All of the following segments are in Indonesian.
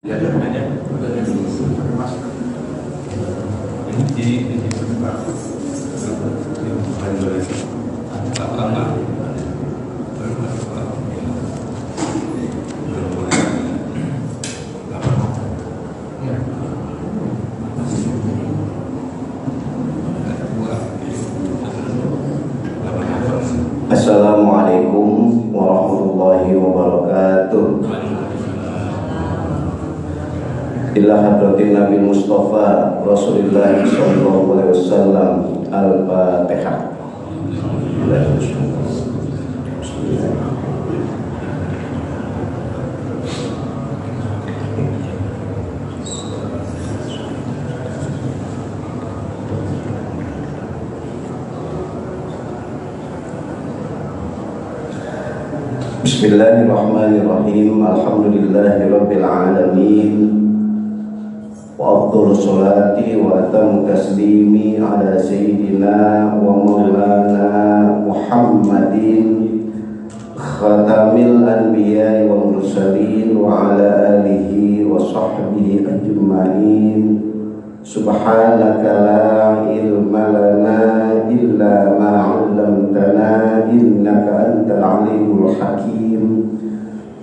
Ya, aja. Ini di Pak. Assalamualaikum warahmatullahi wabarakatuh. Ila hadratin Nabi Mustafa Rasulullah sallallahu alaihi wasallam. Al-Fatihah. Bismillahirrahmanirrahim. Alhamdulillahirabbil alamin. Wa afdhalu sholati wa atamu taslimi ala sayyidina wa maulana Muhammadin khatamil anbiya'i wal mursalin wa ala alihi wa sahbihi ajma'in. Subhanaka la ilma lana illa ma 'allamtana innaka antal alimul hakim.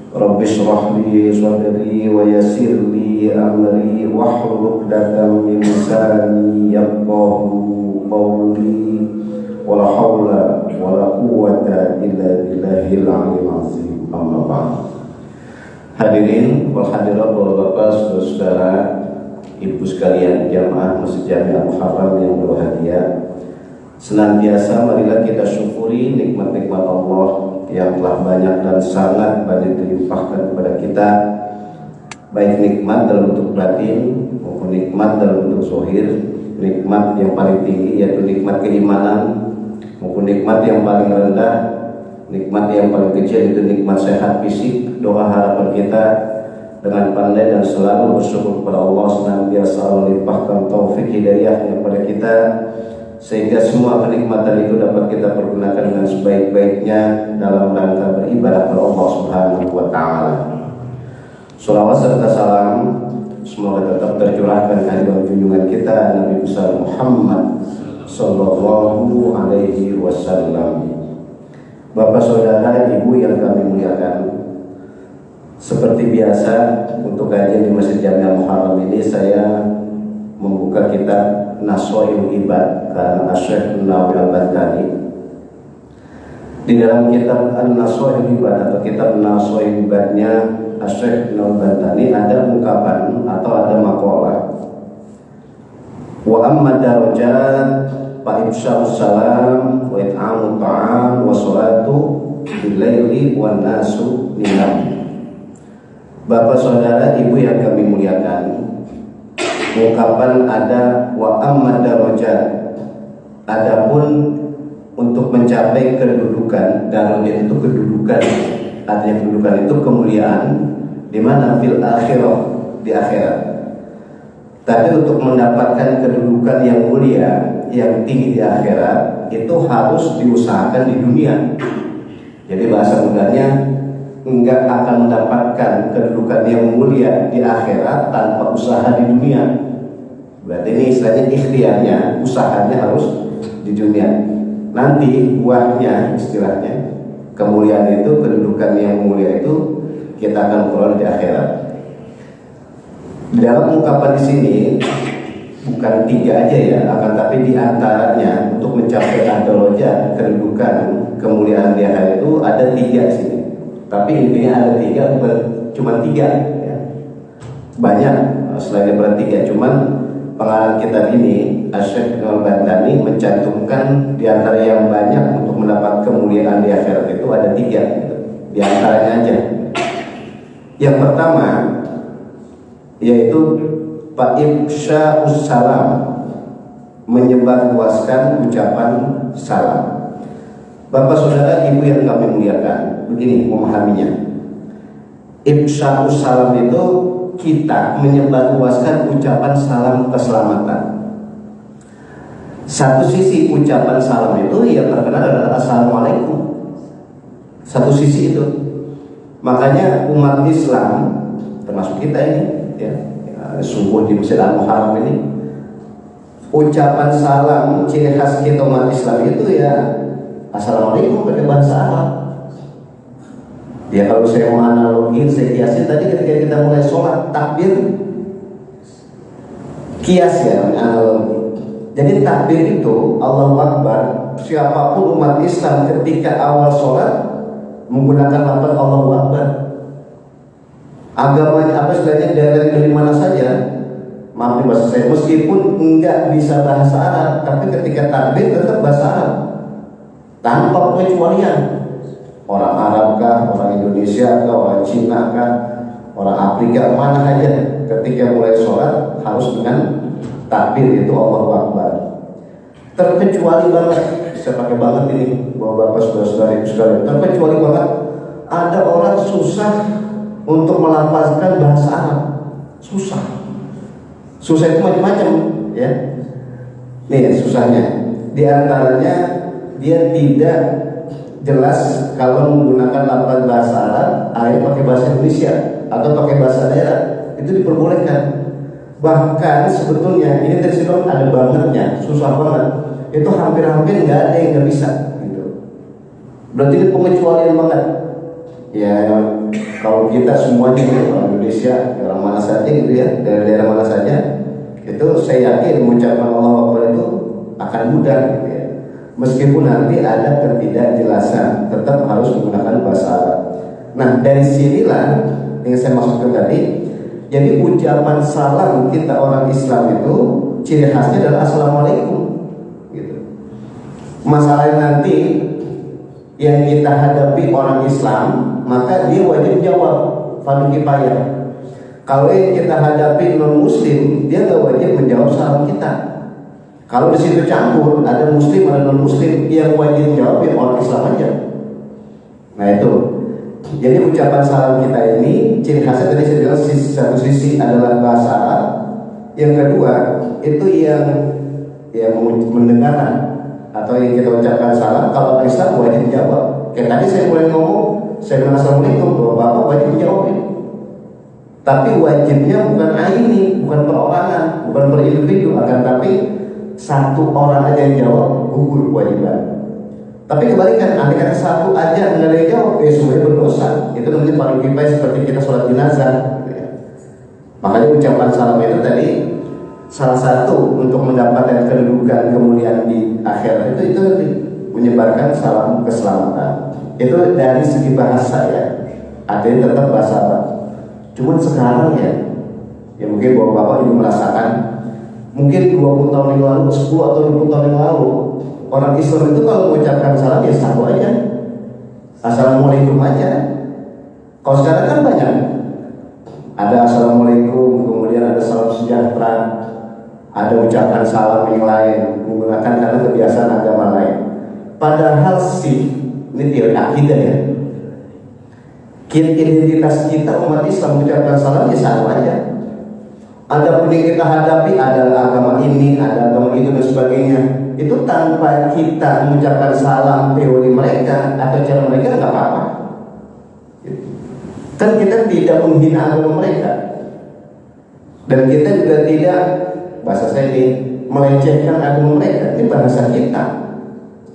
Rabbi shrah li sadri wa yassir li amri wahlul 'uqdatam min lisani yafqahu qawli. Wala haula wala quwwata illa billahil 'aliyyil 'azim. Amma ba'd. Hadirin wal hadirat, Bapak, saudara-saudara, ibu sekalian jamaah Masjid Jami Al-Muharram yang berbahagia, senantiasa marilah kita syukuri nikmat-nikmat Allah yang telah banyak dan sangat banyak dilimpahkan kepada kita, baik nikmat dalam bentuk batin maupun nikmat dalam bentuk zahir. Nikmat yang paling tinggi yaitu nikmat keimanan, maupun nikmat yang paling rendah, nikmat yang paling kecil itu nikmat sehat fisik. Doa harapan kita dengan pandai dan selalu bersyukur kepada Allah senantiasa melimpahkan taufik hidayahnya kepada kita, sehingga semua kenikmatan itu dapat kita pergunakan dengan sebaik-baiknya dalam rangka beribadah kepada Allah Subhanahu wa taala. Shalawat serta salam semoga tetap tercurahkan kehadiran junjungan kita Nabi besar Muhammad sallallahu alaihi wasallam. Bapak, saudara, ibu yang kami muliakan, seperti biasa untuk kajian di Masjid Jami Al-Muharram ini saya membuka kitab Naswail Ibad karena Syekh Nawawi Al-Bantani. Di dalam kitab Naswail Ibad atau kitab Naswail Ibadnya Syekh Nawawi Al-Bantani ada ungkapan atau ada maqalah. Wa amma darajat fa ifsya'us salam wa it'amut ta'am wa sholatu bil-laili wan nasu ninam. Bapak, saudara, ibu yang kami muliakan, ungkapan ada wa amma darajat, adapun untuk mencapai kedudukan, darajat itu kedudukan, artinya kedudukan itu kemuliaan, di mana fil akhirah, di akhirat. Tapi untuk mendapatkan kedudukan yang mulia, yang tinggi di akhirat, itu harus diusahakan di dunia. Jadi bahasa mudahnya, enggak akan mendapatkan kedudukan yang mulia di akhirat tanpa usaha di dunia. Berarti ini istilahnya ikhtiarnya, usahanya harus di dunia. Nanti buahnya, istilahnya kemuliaan itu, kedudukan yang mulia itu kita akan peroleh di akhirat. Di dalam ungkapan di sini bukan tiga aja ya, akan tapi di antaranya untuk mencapai darajat, kedudukan, kemuliaan di akhirat itu ada tiga di sini. Tapi intinya ada tiga, bukan cuma tiga ya. Banyak selain daripada tiga, cuman pengarang kitab ini Syekh Nawawi Al-Bantani mencantumkan di antara yang banyak untuk mendapat kemuliaan di akhirat itu ada tiga gitu. Di antaranya aja. Yang pertama yaitu ifsya'us salam, menyebarluaskan ucapan salam. Bapak, saudara, ibu yang kami muliakan, begini memahaminya. Ifsya'us salam itu kita menyebarluaskan ucapan salam keselamatan. Satu sisi ucapan salam itu yang terkenal adalah Assalamualaikum. Satu sisi itu. Makanya umat Islam termasuk kita ini ya, subuh di Masjid Al-Muharram ini, ucapan salam ciri khas kita umat Islam itu ya assalamualaikum pakai bahasa Arab. Ya kalau saya mau analogin, saya kiasin tadi ketika kita mulai sholat takbir, kias ya analogi. Jadi takbir itu Allahu Akbar, siapapun umat Islam ketika awal sholat menggunakan lafaz Allahu Akbar. Agamanya apa istilahnya dari mana saja, maaf nih bahasa saya, meskipun enggak bisa bahasa Arab, tapi ketika takbir tetap bahasa Arab tanpa pengecualian. Orang Arab kah, orang Indonesia kah, orang Cina kah, orang Afrika, mana aja ketika mulai sholat harus dengan takbir itu Allahu Akbar. Terkecuali banget, saya pakai banget ini bapak-bapak saudara-saudari sekalian, terkecuali banget ada orang susah untuk melafazkan bahasa Arab. Susah itu macam-macam ya. Nih susahnya, di antaranya dia tidak jelas kalau menggunakan lafaz bahasa Arab, ayat pakai bahasa Indonesia atau pakai bahasa daerah itu diperbolehkan. Bahkan sebetulnya ini tersirat ada bangetnya, susah banget. Itu hampir-hampir nggak ada yang nggak bisa gitu. Berarti ini pengecualian banget. Ya kalau kita semuanya orang Indonesia, orang mana saja gitu ya, dari daerah mana saja, itu saya yakin mengucapkan Allahu Akbar itu akan mudah gitu ya. Meskipun nanti ada ketidakjelasan, tetap harus menggunakan bahasa Arab. Nah dari sinilah yang saya maksudkan tadi. Jadi ucapan salam kita orang Islam itu ciri khasnya adalah assalamualaikum gitu. Masalahnya nanti yang kita hadapi orang Islam, maka dia wajib jawab fardu kifayah. Kalau yang kita hadapi non muslim, dia nggak wajib menjawab salam kita. Kalau di situ campur ada muslim ada non muslim, yang wajib jawab ya orang Islam aja. Nah itu. Jadi ucapan salam kita ini ciri khasnya tadi saya bilang satu sisi adalah bahasa Arab, yang kedua itu yang mendengar atau yang kita ucapkan salam kalau Islam wajib jawab. Kayak tadi saya mulai ngomong, saya bilang assalamualaikum, bapak wajib jawab ini. Tapi wajibnya bukan ini, bukan perorangan, bukan per individu, akan tapi satu orang aja yang jawab gugur kewajiban. Tapi kebalikan, andai kata satu aja nggak ada yang jawab, semuanya berdosa. Itu namanya fardu kifayah seperti kita sholat jenazah. Makanya ucapan salam itu tadi salah satu untuk mendapatkan kedudukan kemuliaan di akhirat itu menyebarkan salam keselamatan. Itu dari segi bahasa ya, artinya tetap bahasa Arab. Cuman sekarang ya mungkin bapak-bapak juga merasakan, mungkin 20 tahun yang lalu, 10 atau 20 tahun yang lalu, orang Islam itu kalau mengucapkan salam ya satu aja, assalamualaikum aja. Kalau sekarang kan banyak, ada assalamualaikum, kemudian ada salam sejahtera, ada ucapan salam yang lain menggunakan karena kebiasaan agama lain. Padahal sih ini teori akidah ya, identitas kita umat Islam mengucapkan salam ya satu aja. Ada pun yang kita hadapi adalah agama ini, ada agama itu dan sebagainya. Itu tanpa kita mengucapkan salam teori mereka atau cara mereka nggak apa-apa. Kan kita tidak menghina agama mereka, dan kita juga tidak, bahasa saya ini, melecehkan agama mereka. Ini bahasa kita,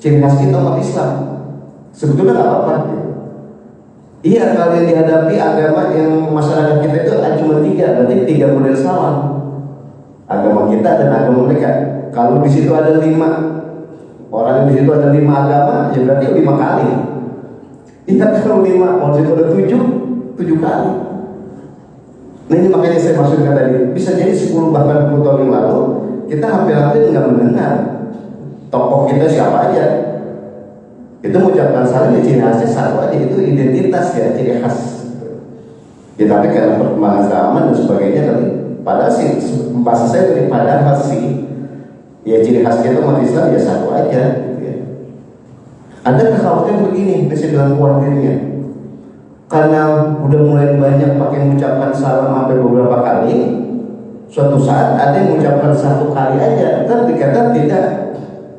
ciri khas kita umat Islam. Sebetulnya nggak apa-apa. Iya, kalau yang dihadapi agama yang masyarakat kita itu cuma 3, berarti 3 model salam. Agama kita dan agama mereka. Kalau di situ ada 5 orang, di situ ada 5 agama, ya berarti 5 kali. Iya, kalau 5, kalau di situ ada 7 kali. Nah ini makanya saya maksudkan tadi, bisa jadi 10 bahkan 10 tahun yang lalu kita hampir-hampir nggak mendengar tokoh kita siapa aja. Itu mengucapkan salam ya ciri khasnya satu aja, itu identitas ya, ciri khas. Ya tapi karena perkembangan zaman dan sebagainya kali, padahal sih bahasa saya dari padahal sih ya ciri khas kita umat Islam ya satu aja gitu ya. Ada kekhawatiran begini, saya bilang khawatirnya, karena udah mulai banyak pakai mengucapkan salam sampai beberapa kali, suatu saat ada yang mengucapkan 1 kali aja, tapi dikata tidak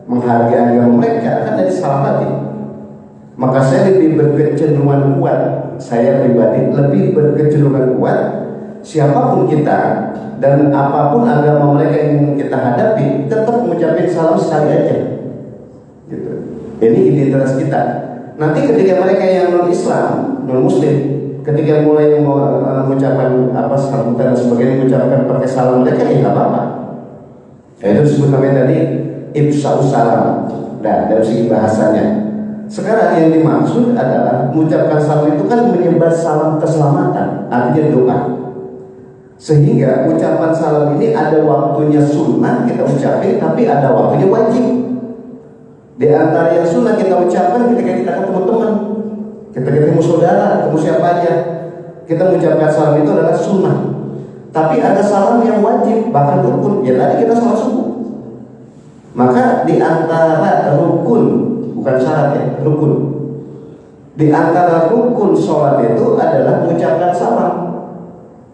menghargai agama mereka, kan dari salah tadi. Maka saya lebih berkecenderungan kuat, saya pribadi lebih berkecenderungan kuat siapapun kita dan apapun agama mereka yang kita hadapi, tetap mengucapkan salam sekali aja. Gitu. Ini identitas kita. Nanti ketika mereka yang non Islam, non Muslim, ketika mulai mengucapkan sambutan dan sebagainya, mengucapkan pakai salam mereka, ya nggak apa-apa. Itu disebut namanya tadi ifsa'us salam. Nah, dari segi bahasanya. Sekarang yang dimaksud adalah mengucapkan salam itu kan menyebar salam keselamatan, artinya doa. Sehingga ucapan salam ini ada waktunya sunnah kita ucapin, tapi ada waktunya wajib. Di antara yang sunnah kita ucapkan ketika kita ketemu teman, kita ketemu saudara, ketemu siapa aja, kita mengucapkan salam itu adalah sunnah. Tapi ada salam yang wajib, bahkan rukun. Ya tadi kita salat subuh. Maka di antara rukun, bukan syarat ya, rukun. Di antara rukun sholat itu adalah mengucapkan salam.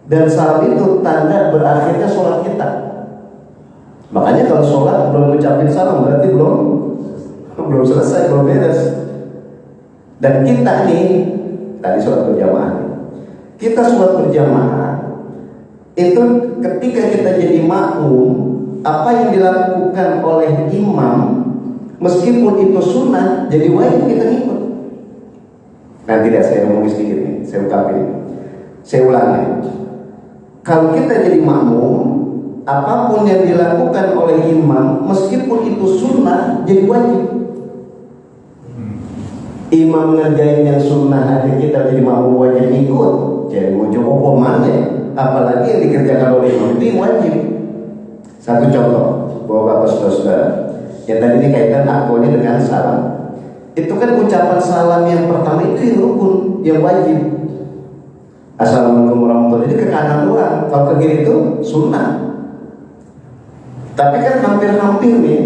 Dan salam itu tanda berakhirnya sholat kita. Makanya kalau sholat belum mengucapkan salam berarti belum selesai, belum beres. Dan kita nih, tadi sholat berjamaah, kita sholat berjamaah itu ketika kita jadi makmum, apa yang dilakukan oleh imam meskipun itu sunnah jadi wajib kita ikut. Nah tidak, saya ngomong sedikit nih, saya ungkapin, saya ulangi. Kalau kita jadi makmum, apapun yang dilakukan oleh imam meskipun itu sunnah jadi wajib. Imam ngerjain yang sunnah aja kita jadi makmum wajib ikut. Jadi mau coba mana? Apalagi yang dikerjakan oleh imam itu wajib. Satu contoh, bapak-bapak saudara-saudara, yang tadi ini kaitan akulnya dengan salam. Itu kan ucapan salam yang pertama itu yang rukun, yang wajib. Assalamualaikum warahmatullahi wabarakatuh. Itu ke kanan doang, kalau ke kiri itu sunnah. Tapi kan hampir-hampir nih,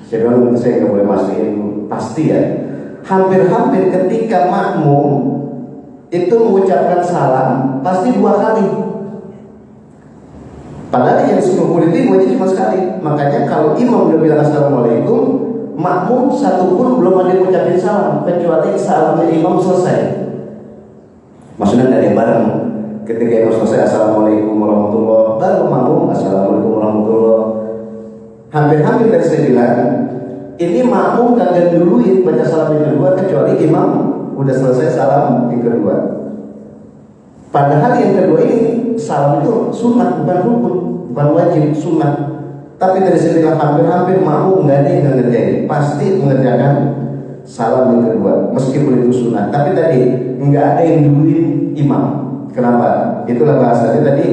saya nggak boleh mastiin pasti ya. Hampir-hampir ketika makmum itu mengucapkan salam pasti 2 kali. Padahal yang sebelum itu wajib cuma sekali. Makanya kalau imam udah bilang assalamualaikum, makmum satu pun belum ada yang mengucapkan salam kecuali salamnya imam selesai. Maksudnya dari bareng. Ketika imam selesai assalamualaikum warahmatullahi wabarakatuh, baru makmum assalamualaikum warahmatullahi wabarakatuh. Hampir-hampir dari saya bilang, ini makmum kagak duluin baca salam yang kedua kecuali imam udah selesai salam yang kedua. Padahal yang kedua ini salam itu sunnah, bukan rukun, bukan wajib, sunnah. Tapi dari saya bilang hampir-hampir makmum nggak ada yang ngerjain, pasti mengerjakan salam yang kedua meskipun itu sunnah. Tapi tadi nggak ada yang duluin imam. Kenapa? Itulah bahasanya tadi,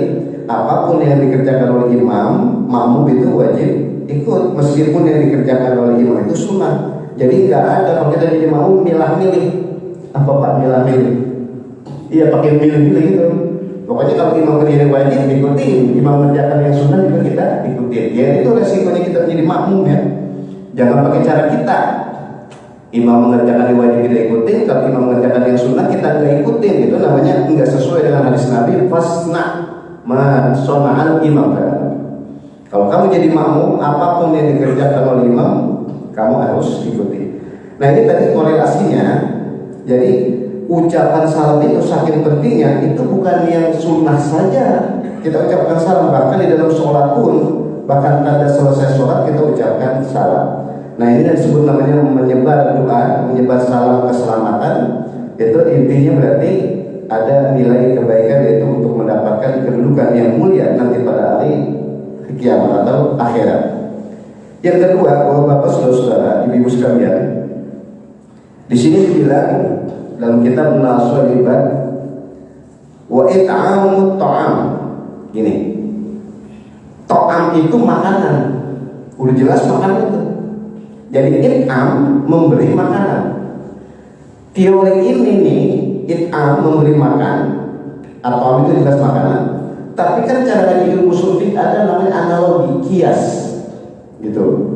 apapun yang dikerjakan oleh imam, makmum itu wajib ikut meskipun yang dikerjakan oleh imam itu sunnah. Jadi nggak ada kalau kita jadi makmum milah-milih. Apa Pak milah-milih? Iya pakai milih-milih gitu. Pokoknya kalau imam kerjanya wajib ikutin, imam mengerjakan yang sunnah juga kita ikutin. Ya itu resikonya kita menjadi makmum ya. Jangan pakai cara kita. Imam mengerjakan yang wajib kita ikutin, kalau imam mengerjakan yang sunnah kita nggak ikutin. Itu namanya nggak sesuai dengan hadis Nabi. Fasna ma sona'al imam. Kalau kamu jadi makmum, apapun yang dikerjakan oleh imam, kamu harus ikuti. Nah ini tadi korelasinya. Jadi ucapan salam itu saking pentingnya, itu bukan yang sunnah saja kita ucapkan salam, bahkan di dalam sholat pun, bahkan tanda selesai sholat kita ucapkan salam. Nah ini disebut namanya menyebar doa, menyebar salam keselamatan. Itu intinya berarti ada nilai kebaikan, yaitu untuk mendapatkan kedudukan yang mulia nanti pada hari kiamat atau akhirat. Yang kedua, bapak saudara-saudara, ibu-ibu sekalian, di sini dibilang dalam kitab Nasul Ibad, wa it'amut ta'am. Gini, ta'am itu makanan, udah jelas makanan itu. Jadi it'am memberi makanan. Teori ini nih, it'am memberi makan, atau itu jelas makanan. Tapi kan cara ngaji ilmu ushul fiqh ada namanya analogi, kias, gitu.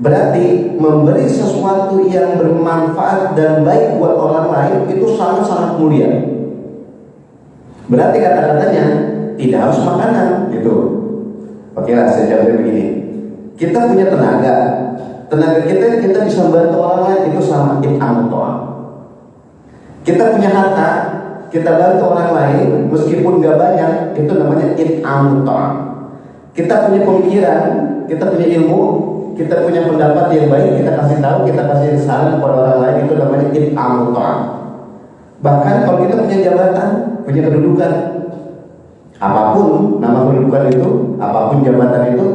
Berarti memberi sesuatu yang bermanfaat dan baik buat orang lain itu sangat-sangat mulia. Berarti kata-katanya tidak harus makanan, gitu. Oke lah, saya jawab begini. Kita punya tenaga kita bisa membantu orang lain, itu sama it'am ta'am. Kita punya harta, kita bantu orang lain meskipun nggak banyak, itu namanya it'amut ta'am. Kita punya pemikiran, kita punya ilmu, kita punya pendapat yang baik, kita kasih tahu, kita kasih saran kepada orang lain, itu namanya it'amut ta'am. Bahkan kalau kita punya jabatan, punya kedudukan, apapun nama kedudukan itu, apapun jabatan itu,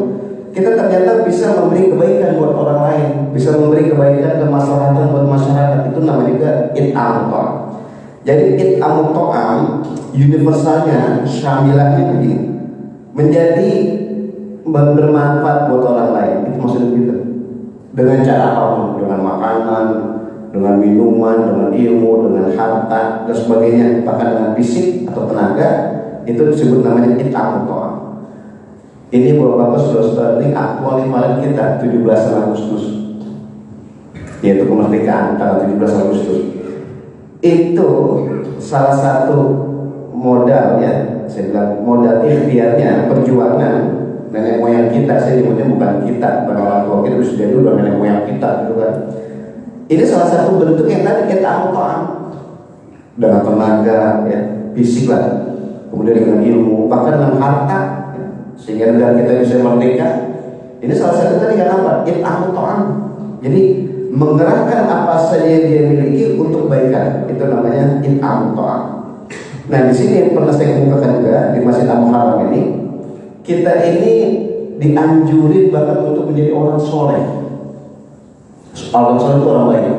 kita ternyata bisa memberi kebaikan buat orang lain, bisa memberi kebaikan kemaslahatan buat masyarakat, itu namanya juga it'amut ta'am. Jadi it'amut ta'am universalnya, syamilahnya begini, menjadi bermanfaat buat orang lain, itu maksudnya gitu. Dengan cara apapun, dengan makanan, dengan minuman, dengan ilmu, dengan harta dan sebagainya, bahkan dengan fisik atau tenaga, itu disebut namanya it'amut ta'am. Ini Bapak-bapak saudara-saudara, ini aktual kemarin kita 17 Agustus, yaitu kemerdekaan tanggal 17 Agustus. Itu salah satu modal, ya, saya bilang modal ikhtiarnya, perjuangan nenek moyang kita. Saya nyebutnya bukan kita, bukan orang tua kita, sudah dulu nenek moyang kita, gitu kan. Ini salah satu bentuk yang tadi kita ta'am dengan tenaga, ya, fisik lah, kemudian dengan ilmu, bahkan dengan harta, ya, sehingga negara kita bisa merdeka. Ini salah satu tadi yang apa? It'amut ta'am. Jadi menggerakkan apa saja yang dia miliki untuk kebaikan, itu namanya it'amut ta'am. Nah, di sini yang pernah saya kemukakan juga di Masjid Al-Muharram ini, kita ini dianjurin banget untuk menjadi orang soleh. Orang soleh itu orang baik.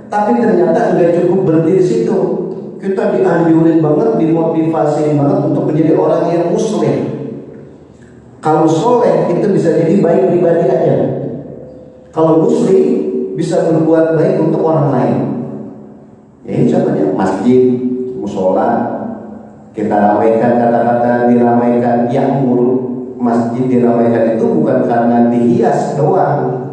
Tapi ternyata nggak cukup berhenti di situ. Kita dianjurin banget, dimotivasi banget untuk menjadi orang yang muslim. Kalau soleh itu bisa jadi baik pribadi aja. Kalau muslim bisa berbuat baik untuk orang lain. Ya, ini contohnya masjid, musola, kita ramaikan, kata-kata diramaikan, yang masjid diramaikan itu bukan karena dihias doang,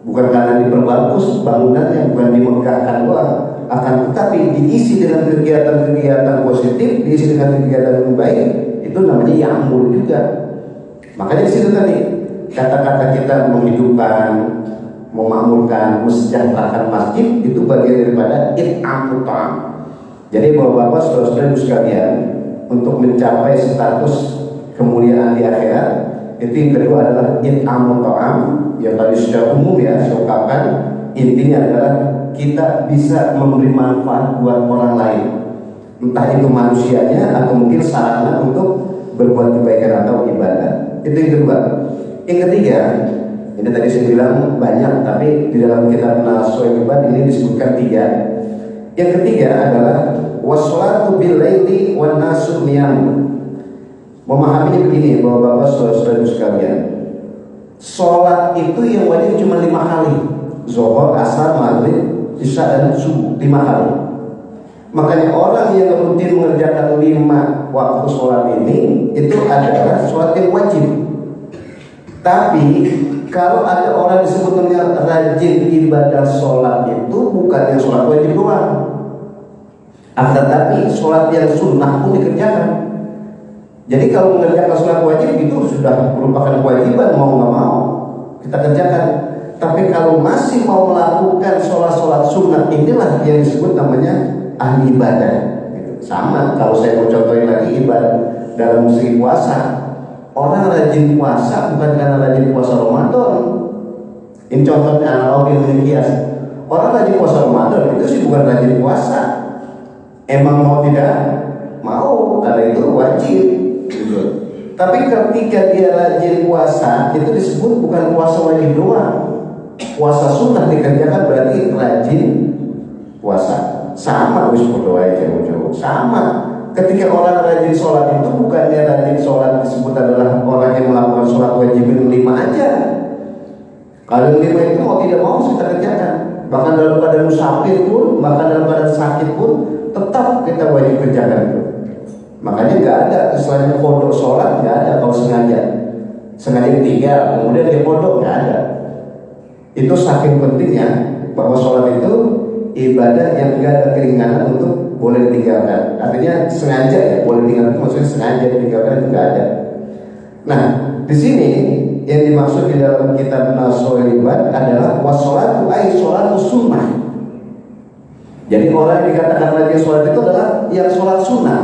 bukan karena diperbagus bangunannya, bukan dimegahkan doang, akan tetapi diisi dengan kegiatan-kegiatan positif, diisi dengan kegiatan yang baik, itu namanya ya'mur juga. Makanya di situ tadi kata-kata kita menghidupkan, memakmurkan, mesejahterakan masjid, itu bagian daripada it'amut ta'am. Jadi bapak-bapak, saudara-saudara sekalian, untuk mencapai status kemuliaan di akhirat, itu yang kedua adalah it'amut ta'am, yang tadi secara umum ya saya ungkapkan. Intinya adalah kita bisa memberi manfaat buat orang lain, entah itu manusianya atau mungkin sarana untuk berbuat kebaikan atau ibadah. Itu yang kedua. Yang ketiga, ini tadi saya bilang banyak, tapi di dalam kitab Nashul Ibad ini disebutkan 3. Yang ketiga adalah wassalatu bil laili wan nasu niyam. Memahaminya begini, bapak-bapak saudara-saudara sekalian, sholat itu yang wajib cuma 5 kali, zuhur, asar, maghrib, isya dan subuh, 5 kali. Makanya orang yang rutin mengerjakan 5 waktu sholat ini, itu adalah sholat yang wajib. Tapi kalau ada orang disebutnya rajin ibadah sholat, itu bukan yang sholat wajib doang, akan tetapi sholat yang sunnah pun dikerjakan. Jadi kalau mengerjakan sholat wajib itu sudah merupakan kewajiban, mau nggak mau kita kerjakan. Tapi kalau masih mau melakukan sholat-sholat sunnah, inilah yang disebut namanya ahli ibadah. Sama kalau saya mau contohin lagi ibadah dalam segi puasa. Orang rajin puasa bukan karena rajin puasa Ramadan. Ini contohnya analogi dengan kias. Orang rajin puasa Ramadan itu sih bukan rajin puasa. Emang mau tidak mau, karena itu wajib. Gitu. Tapi ketika dia rajin puasa, itu disebut bukan puasa wajib doang. Puasa sunnah dikerjakan berarti rajin puasa. Sama wis berdoa aja jauh-jauh. Sama. Ketika orang rajin sholat itu bukannya rajin sholat disebut adalah orang yang melakukan sholat wajib 5 aja. Kalau 5 itu mau tidak mau kita kerjakan. Bahkan dalam keadaan musafir pun, bahkan dalam keadaan sakit pun, tetap kita wajib kerjakan itu. Makanya nggak ada istilahnya kodok sholat, nggak ada kalau sengaja tinggal, kemudian dia kodok, nggak ada. Itu saking pentingnya bahwa sholat itu ibadah yang nggak ada keringanan untuk boleh ditinggalkan. Artinya sengaja ya, boleh tinggalkan itu maksudnya sengaja ditinggalkan, itu nggak ada. Nah, di sini yang dimaksud di dalam kitab Nashul Ibad adalah wassolatu ay sholatu sunnah. Jadi orang yang dikatakan rajin sholat itu adalah yang sholat sunnah.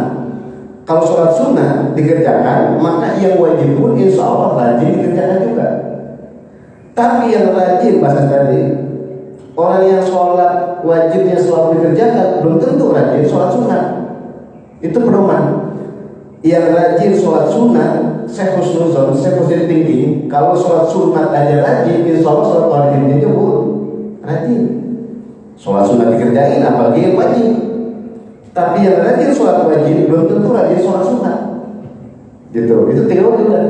Kalau sholat sunnah dikerjakan, maka yang wajib pun insya Allah rajin dikerjakan juga. Tapi yang rajin bahasa tadi, orang yang sholat wajibnya selalu dikerjakan belum tentu rajin sholat sunnah. Itu pedoman. Yang rajin sholat sunnah, saya husnuzon, saya positif tinggi. Kalau sholat sunnah aja rajin, insya Allah sholat wajibnya juga rajin. Sholat sunnah dikerjain, apalagi yang wajib. Tapi yang rajin sholat wajib belum tentu rajin sholat sunnah. Gitu, itu teori kan.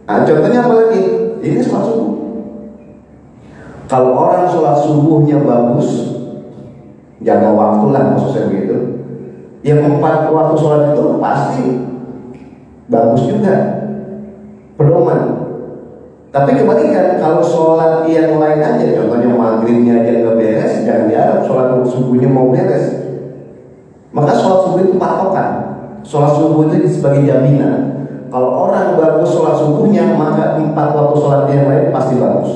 Nah, contohnya apa lagi? Ini sholat subuh. Kalau orang sholat subuhnya bagus, jaga waktu lah maksudnya begitu. Yang 4 waktu sholat itu pasti bagus juga, pedoman. Tapi kebalikan, kalau sholat yang lain aja, contohnya maghribnya aja nggak beres, jangan diharap sholat subuhnya mau beres. Maka sholat subuh itu patokan. Sholat subuh itu sebagai jaminan. Kalau orang bagus sholat subuhnya, maka 4 waktu sholat yang lain pasti bagus.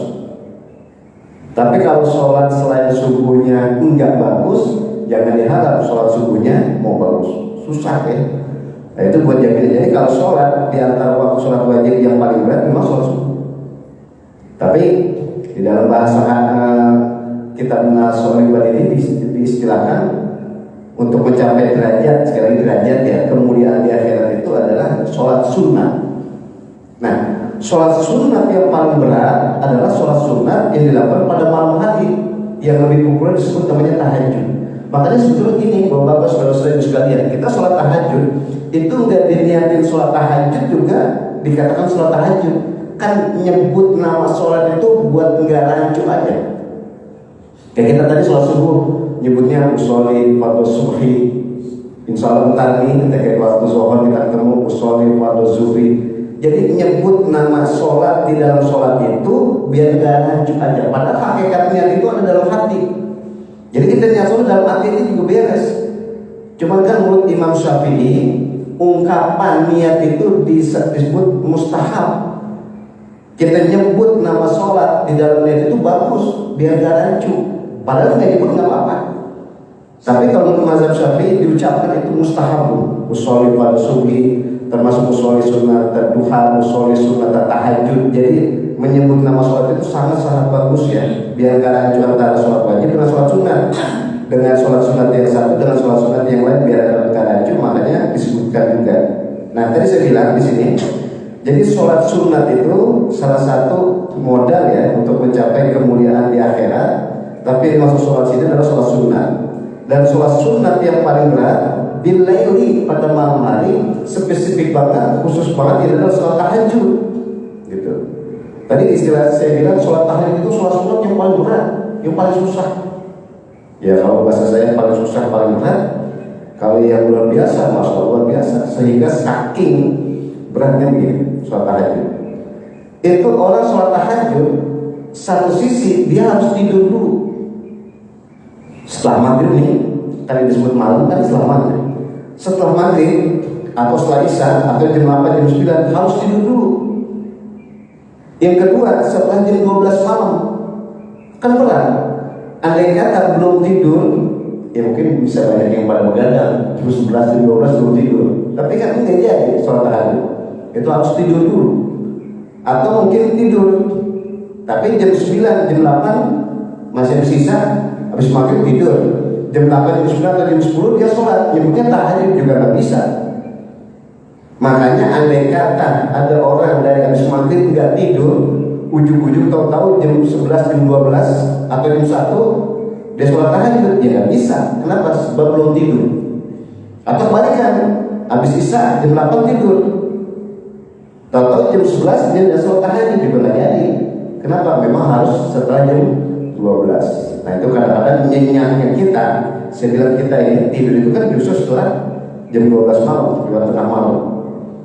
Tapi kalau sholat selain subuhnya enggak bagus, jangan diharap sholat subuhnya mau bagus. Susah ya. Nah itu buat jaminan. Jadi kalau sholat di antara waktu sholat wajib yang paling berat memang sholat subuh. Tapi di dalam bahasa kitab Nasolih ini diistilahkan untuk mencapai derajat, sekali lagi derajat ya, kemuliaan di akhirat itu adalah sholat sunnah. Nah, sholat sunnah yang paling berat adalah sholat sunnah yang dilakukan pada malam hari, yang lebih populer disebut namanya tahajud. Makanya sebetulnya gini, bapak-bapak, saudara-saudara sekalian, kita sholat tahajud itu nggak diniatin sholat tahajud juga dikatakan sholat tahajud. Kan nyebut nama sholat itu buat nggak rancu aja. Kayak kita tadi sholat subuh nyebutnya usolli fardhu subhi. Insya Allah ntar nih ketika waktu zuhur kita ketemu usolli fardhu zuhri. Jadi nyebut nama sholat di dalam sholat itu biar nggak rancu aja. Padahal hakikatnya itu ada dalam hati. Jadi kita niat sholat dalam hati ini juga beres. Cuman kan menurut Imam Syafi'i ungkapan niat itu disebut mustahab. Kita nyebut nama sholat di dalam niat itu bagus biar gak rancu. Padahal nggak nyebut nggak apa-apa. Tapi kalau menurut mazhab Syafi'i diucapkan itu mustahab. Usolli fardhu subhi, termasuk usolli sunat duha, usolli sunat tahajud. Jadi menyebut nama sholat itu sangat-sangat bagus ya. Biar gak rancu antara sholat wajib dengan sholat sunat. Dengan sholat sunat yang satu dengan sholat sunat yang lain biar gak rancu, makanya disebutkan juga. Nah tadi saya bilang di sini. Jadi sholat sunat itu salah satu modal ya untuk mencapai kemuliaan di akhirat. Tapi yang maksud sholat sini adalah sholat sunat. Dan sholat sunat yang paling berat bilaili pada malam hari, spesifik banget, khusus banget adalah sholat tahajud. Gitu. Tadi istilah saya bilang sholat tahajud itu sholat sunat yang paling berat, yang paling susah. Ya kalau bahasa saya paling susah, paling berat. Kalau yang luar biasa, masya Allah luar biasa. Sehingga saking beratnya begini sholat tahajud. Itu orang sholat tahajud, satu sisi dia harus tidur dulu. Setelah maghrib nih, tadi disebut malam kan setelah maghrib. Setelah maghrib atau setelah isya atau jam 8 jam 9 harus tidur dulu. Yang kedua setelah jam 12 malam kan berat. Andai kata belum tidur, ya mungkin bisa banyak yang pada begadang jam 11 jam 12 belum tidur. Tapi kan enggak jadi sholat tahajud. Itu harus tidur dulu. Atau mungkin tidur tapi jam 9, jam 8 masih ada sisa, habis maghrib tidur. Jam 8, jam 9 atau jam 10 dia sholat. Nyebutnya tahajud juga nggak bisa. Makanya andai kata ada orang dari habis maghrib nggak tidur, ujung-ujung tahu-tahu jam 11, jam 12 atau jam 1 dia sholat tahajud, ya nggak bisa. Kenapa? Sebab belum tidur. Atau kebalikan, habis isya jam 8 tidur, tahu-tahu jam 11 dia udah sholat tahajud juga nggak jadi. Kenapa? Memang harus setelah jam 12. Nah itu kadang-kadang nyenyaknya kita. Saya bilang kita ini tidur itu kan justru setelah jam 12 malam, jam tengah malam.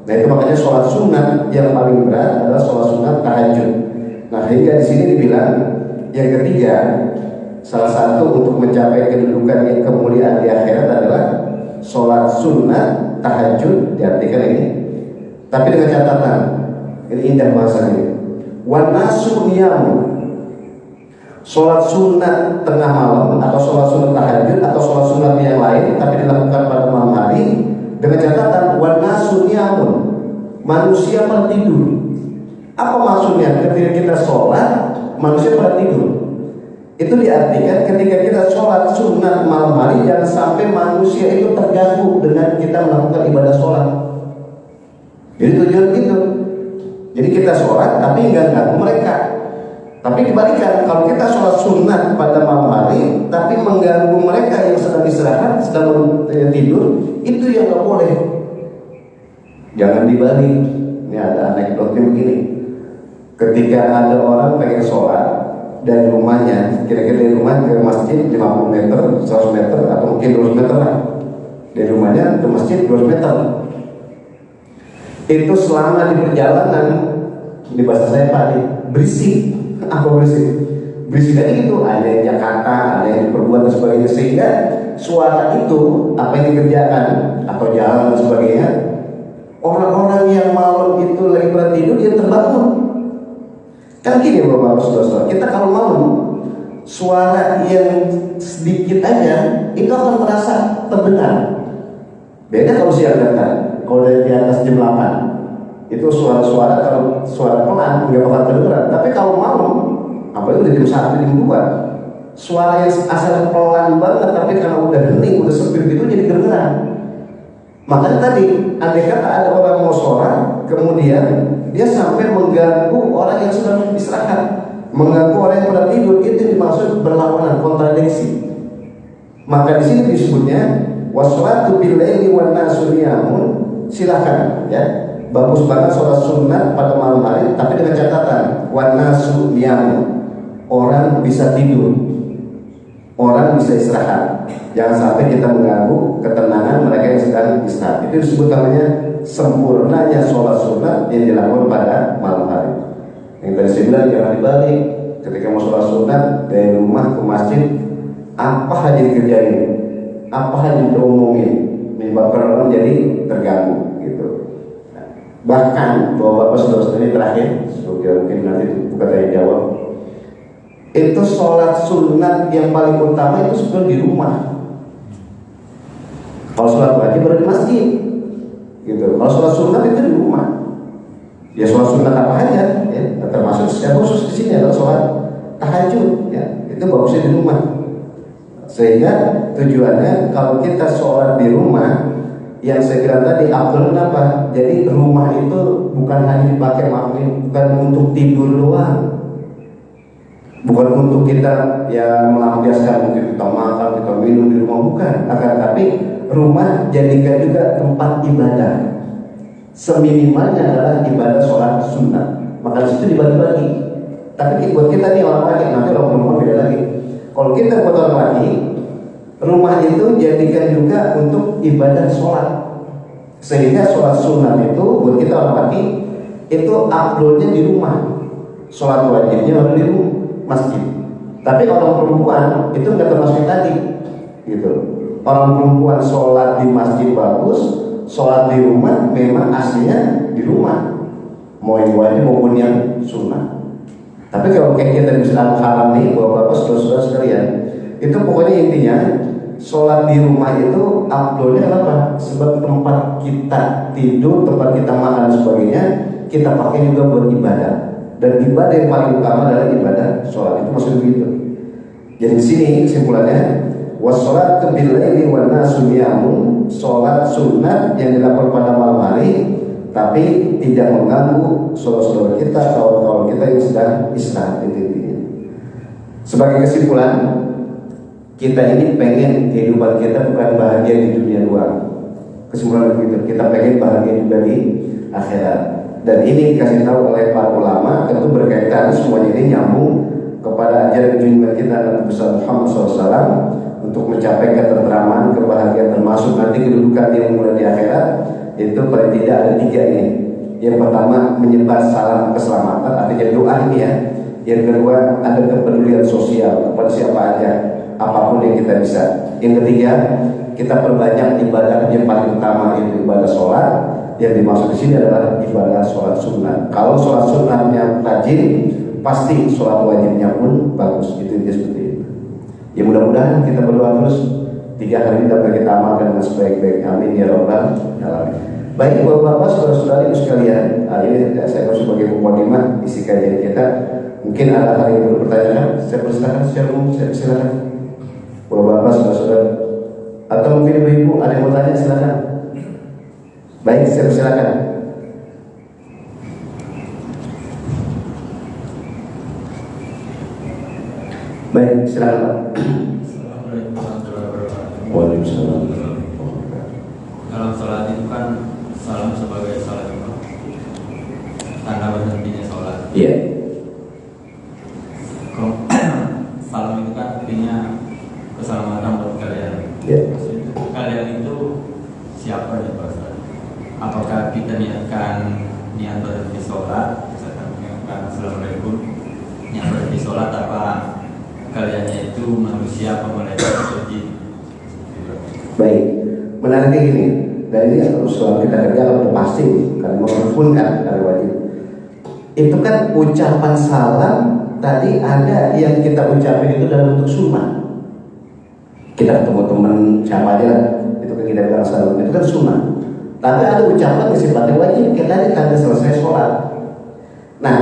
Nah itu makanya sholat sunat yang paling berat adalah sholat sunat tahajud. Nah hingga di sini dibilang yang ketiga, salah satu untuk mencapai kedudukan yang kemuliaan di akhirat adalah sholat sunat tahajud. Diartikan ini, tapi dengan catatan ini indah bahasanya. Wan nasu niyamu, Sholat sunat tengah malam atau sholat sunat tahajud atau sholat sunat yang lain tapi dilakukan pada malam hari dengan catatan wana sunyamun, manusia pada tidur. Apa maksudnya ketika kita sholat manusia pada tidur? Itu diartikan ketika kita sholat sunat malam hari jangan sampai manusia itu terganggu dengan kita melakukan ibadah sholat. Jadi tujuan itu. Jadi kita sholat tapi enggak ganggu mereka. Tapi dibalikan, kalau kita sholat sunat pada malam hari tapi mengganggu mereka yang sedang istirahat, sedang tidur, itu yang nggak boleh. Jangan dibalik. Ini ada anekdotnya begini. Ketika ada orang pengen sholat dari rumahnya, kira-kira dari rumah ke masjid 50 meter, 100 meter, atau mungkin 200 meter lah. Dari rumahnya ke masjid 200 meter. Itu selama di perjalanan, di bahasa saya Pak, berisik. Apa berisik? Berisik aja gitu, ada yang Jakarta, ada yang diperbuat dan sebagainya, sehingga suara itu apa yang dikerjakan atau jalan dan sebagainya, orang-orang yang malam itu lagi pada tidur dia terbangun. Kan gini Bapak Saudara, kita kalau malam suara yang sedikit aja itu akan merasa terdengar. Beda kalau siang datang, kalau dari di atas jam 8 itu suara-suara, kalau suara pelan nggak bakal terdengar. Tapi kalau malam, apalagi udah jam 1, jam 2, suara yang asal pelan banget tapi karena udah hening, udah sepi gitu jadi kedengeran. Makanya tadi andai kata ada orang mau sholat kemudian dia sampai mengganggu orang yang sedang istirahat, mengganggu orang yang pada tidur, itu dimaksud berlawanan, kontradiksi. Maka di sini disebutnya washolatu bil laili wan nasu niyamun. Silakan ya, bagus banget sholat sunat pada malam hari, tapi dengan catatan wan nasu niyamun, orang bisa tidur, orang bisa istirahat. Jangan sampai kita mengganggu ketenangan mereka yang sedang istirahat. Itu disebut namanya sempurnanya sholat sunat yang dilakukan pada malam hari. Yang tadi saya bilang jangan dibalik. Ketika mau sholat sunat dari rumah ke masjid, apa aja dikerjain, apa aja diomongin, menyebabkan orang jadi terganggu gitu. Bahkan Bapak Saudara ini terakhir, semoga mungkin nanti bukan tanya jawab, itu sholat sunat yang paling utama itu sebenarnya di rumah. Kalau sholat wajib berada di masjid, gitu. Kalau sholat sunat itu di rumah. Ya sholat sunat apa aja, ya. Termasuk secara khusus di sini adalah sholat tahajud, ya. Itu bagusnya di rumah. Sehingga tujuannya kalau kita sholat di rumah, yang saya bilang tadi afdal apa? Jadi rumah itu bukan hanya dipakai bukan untuk tidur doang, bukan untuk kita yang melampiaskan mungkin kita makan, kita minum di rumah, bukan. Akan tapi rumah jadikan juga tempat ibadah. Seminimalnya adalah ibadah sholat sunnah. Maka di situ dibagi-bagi. Tapi buat kita nih orang laki, nanti orang perempuan beda lagi. Kalau kita buat orang laki, rumah itu jadikan juga untuk ibadah sholat. Sehingga sholat sunat itu buat kita orang laki itu afdolnya di rumah. Sholat wajibnya baru di masjid. Tapi orang perempuan itu nggak termasuk tadi, gitu. Orang perempuan sholat di masjid bagus, sholat di rumah memang aslinya di rumah, mau yang wajib maupun yang sunnah. Tapi kalau kayak kita di Islam haram nih, bapak-bapak, saudara-saudara sekalian, itu pokoknya intinya sholat di rumah itu afdolnya apa? Sebab tempat kita tidur, tempat kita makan dan sebagainya, kita pakai juga buat ibadah. Dan ibadah yang paling utama adalah ibadah sholat. Itu maksudnya begitu. Jadi di sini kesimpulannya, washolatu bil laili wan nasu niyamun, sholat sunat yang dilakukan pada malam hari, tapi tidak mengganggu saudara-saudara kita, kawan-kawan kita yang sedang istirahat. Itu intinya. Sebagai kesimpulan, kita ini pengen kehidupan kita bukan bahagia di dunia luar. Kesimpulan begitu, kita pengen bahagia juga di akhirat. Dan ini dikasih tahu oleh para ulama, tentu berkaitan semuanya ini nyambung kepada ajaran junjungan kita Nabi besar Muhammad SAW untuk mencapai ketentraman, kebahagiaan, termasuk nanti kedudukan yang mulai di akhirat. Itu paling tidak ada 3 ini. Yang pertama menyebar salam keselamatan, artinya doa ini ya. Yang kedua ada kepedulian sosial kepada siapa aja, apapun yang kita bisa. Yang ketiga kita perbanyak ibadah yang paling utama, yaitu ibadah sholat. Yang dimaksud di sini adalah ibadah sholat sunat. Kalau sholat sunatnya rajin, pasti sholat wajibnya pun bagus. Itu seperti itu. Ya mudah-mudahan kita berdoa terus 3 hari ini dapat kita amalkan dengan sebaik-baiknya. Amin ya rabbal alamin. Baik bapak-bapak, saudara-saudari sekalian, ini saya sebagai mukadimah isi kajian kita. Mungkin ada hal yang perlu bertanya, saya persilakan secara umum, saya persilakan. Bapak-bapak, saudara-saudara, atau mungkin ibu-ibu ada yang mau tanya, silakan. Baik, saya persilakan. Baik, silakan Pak. Assalamualaikum warahmatullahi wabarakatuh. Waalaikumsalam. Dalam sholat itu kan salam sebagai salat imam, tanda berhentinya sholat. Iya. Kalau salam itu kan artinya keselamatan buat kalian. Iya. Maksudnya, kalian itu siapa ya Pak Ustaz? Apakah kita niat berhenti sholat, misalkan mengucapkan assalamualaikum, niat berhenti sholat, apa kaliannya itu manusia apa malaikat atau jin? Baik, menariknya gini, dan ini soal kita kerja udah pasti, karena maupun kan ada wajib. Itu kan ucapan salam tadi ada yang kita ucapin itu dalam bentuk sunnah. Kita ketemu teman siapa aja lah, itu kan kita bilang salam, itu kan sunnah. Tapi ada ucapan yang sifatnya wajib, kita tadi tanda selesai sholat. Nah,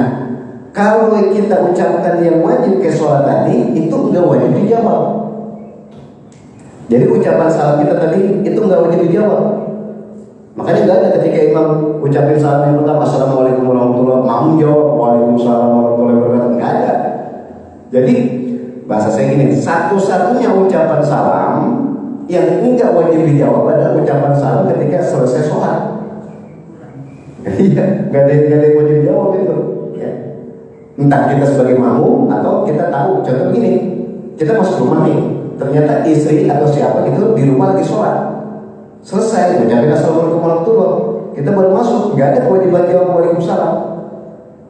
kalau kita ucapkan yang wajib ke sholat tadi, itu enggak wajib dijawab. Jadi ucapan salam kita tadi itu enggak wajib dijawab. Makanya enggak ada ketika imam ucapin salam yang pertama assalamualaikum warahmatullahi wabarakatuh, jawab waalaikumsalam warahmatullahi wabarakatuh, enggak ada. Jadi bahasa saya gini, satu-satunya ucapan salam yang enggak wajib dijawab adalah ucapan salam ketika selesai sholat. Iya, enggak ada yang wajib dijawab itu. Ya. Entah kita sebagai makmum atau kita tahu. Contoh begini, kita masuk rumah nih, ternyata istri atau siapa itu di rumah lagi sholat. Selesai, mengucapkan assalamualaikum warahmatullahi wabarakatuh, kita baru masuk, nggak ada kewajiban jawab waalaikumsalam.